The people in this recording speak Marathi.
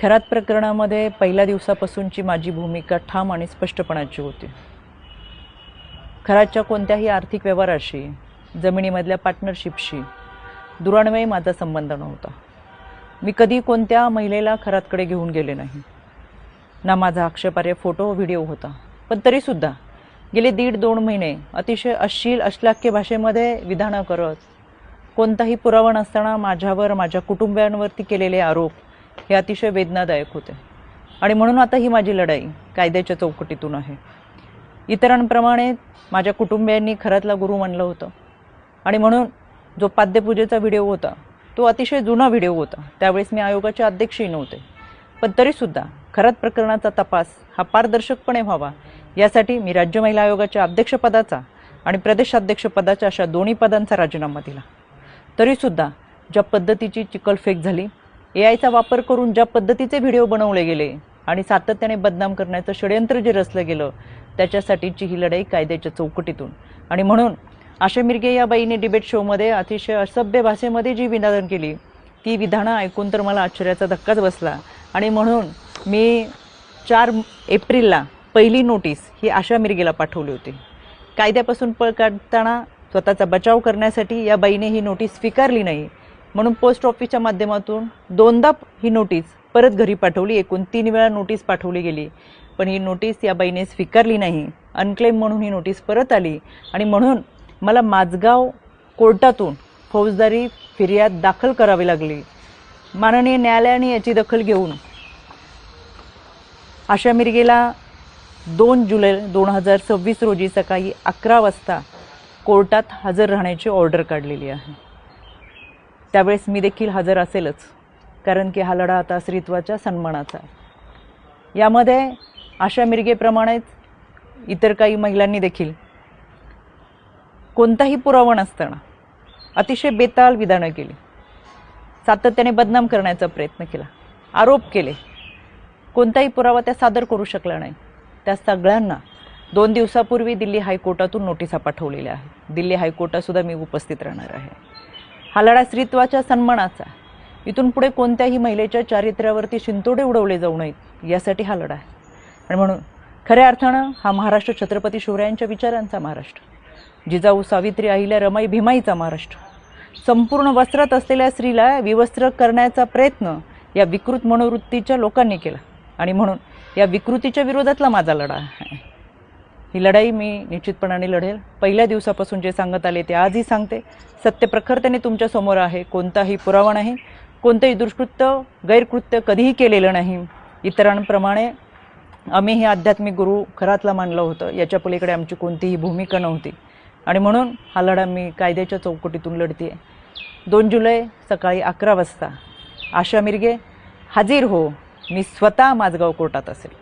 खरात प्रकरणामध्ये पहिल्या दिवसापासूनची माझी भूमिका ठाम आणि स्पष्टपणाची होती। खरातच्या कोणत्याही आर्थिक व्यवहाराशी, जमिनीमधल्या पार्टनरशिपशी दुरान्वयी माझा संबंध नव्हता। मी कधी कोणत्या महिलेला खरातकडे घेऊन गेले नाही, ना माझा आक्षेपार्ह फोटो व्हिडिओ होता। पण तरीसुद्धा गेले 1.5-2 महिने अतिशय अश्लील अश्लाघ्य भाषेमध्ये विधानं करत, कोणताही पुरावा नसताना माझ्यावर माझ्या कुटुंबियांवरती केलेले आरोप हे अतिशय वेदनादायक होते। आणि म्हणून आता ही माझी लढाई कायद्याच्या चौकटीतून आहे। इतरांप्रमाणे माझ्या कुटुंबियांनी खरातला गुरु मानलं होतं आणि म्हणून जो पाद्यपूजेचा व्हिडिओ होता तो अतिशय जुना व्हिडिओ होता। त्यावेळेस मी आयोगाचे अध्यक्षही नव्हते, पण तरीसुद्धा खरात प्रकरणाचा तपास हा पारदर्शकपणे व्हावा यासाठी मी राज्य महिला आयोगाच्या अध्यक्षपदाचा आणि प्रदेशाध्यक्षपदाच्या अशा दोन्ही पदांचा राजीनामा दिला। तरीसुद्धा ज्या पद्धतीची चिखलफेक झाली, एआयचा वापर करून ज्या पद्धतीचे व्हिडिओ बनवले गेले आणि सातत्याने बदनाम करण्याचं षडयंत्र जे रचलं गेलं, त्याच्यासाठीची ही लढाई कायद्याच्या चौकटीतून। आणि म्हणून आशा मिरगे या बाईने डिबेट शोमध्ये अतिशय असभ्य भाषेमध्ये जी विधानं केली, ती विधानं ऐकून तर मला आश्चर्याचा धक्काच बसला। आणि म्हणून मी 4 एप्रिलला पहिली नोटीस ही आशा मिरगेला पाठवली होती। कायद्यापासून पळ काढताना स्वतःचा बचाव करण्यासाठी या बाईने ही नोटीस स्वीकारली नाही, म्हणून पोस्ट ऑफिसच्या माध्यमातून 2दा ही नोटीस परत घरी पाठवली। एकूण 3 वेळा नोटीस पाठवली गेली, पण ही नोटीस या बाईने स्वीकारली नाही। अनक्लेम म्हणून ही नोटीस परत आली आणि म्हणून मला माझगाव कोर्टातून फौजदारी फिर्याद दाखल करावी लागली। माननीय न्यायालयाने याची दखल घेऊन आशा मिरगेला 2 जुलै 2026 रोजी सकाळी 11 वाजता कोर्टात हजर राहण्याची ऑर्डर काढलेली आहे। त्यावेळेस मी देखील हजर असेलच, कारण की हा लढा आता स्त्रीत्वाच्या सन्मानाचा आहे। यामध्ये आशा मिरगेप्रमाणेच इतर काही महिलांनी देखील कोणताही पुरावा नसताना अतिशय बेताल विधानं केली, सातत्याने बदनाम करण्याचा प्रयत्न केला, आरोप केले। कोणताही पुरावा त्या सादर करू शकला नाही। त्या सगळ्यांना 2 दिवसापूर्वी दिल्ली हायकोर्टातून नोटिसा पाठवलेल्या आहेत। दिल्ली हायकोर्टात सुद्धा मी उपस्थित राहणार आहे। हा लढा स्त्रीत्वाच्या सन्मानाचा, इथून पुढे कोणत्याही महिलेच्या चारित्र्यावरती शिंतोडे उडवले जाऊ नयेत यासाठी हा लढा आहे। आणि म्हणून खऱ्या अर्थानं हा महाराष्ट्र छत्रपती शिवरायांच्या विचारांचा महाराष्ट्र, जिजाऊ सावित्री अहिल्या रमाई भीमाईचा महाराष्ट्र। संपूर्ण वस्त्रात असलेल्या स्त्रीला विवस्त्र करण्याचा प्रयत्न या विकृत मनोवृत्तीच्या लोकांनी केला आणि म्हणून या विकृतीच्या विरोधातला माझा लढा आहे। ही लढाई मी निश्चितपणाने लढेल। पहिल्या दिवसापासून जे सांगत आले ते आजही सांगते। सत्य प्रखरतेने तुमच्या समोर आहे। कोणताही पुरावा नाही, कोणतेही दुष्कृत्य गैरकृत्य कधीही केलेलं नाही। इतरांप्रमाणे आम्ही हे आध्यात्मिक गुरु खरातला मानलं होतं, याच्या पलीकडे आमची कोणतीही भूमिका नव्हती। आणि म्हणून हा लढा मी कायद्याच्या चौकटीतून लढते। 2 जुलै सकाळी 11 वाजता आशा मिरगे हाजीर हो, मी स्वतः माझगाव कोर्टात असेल।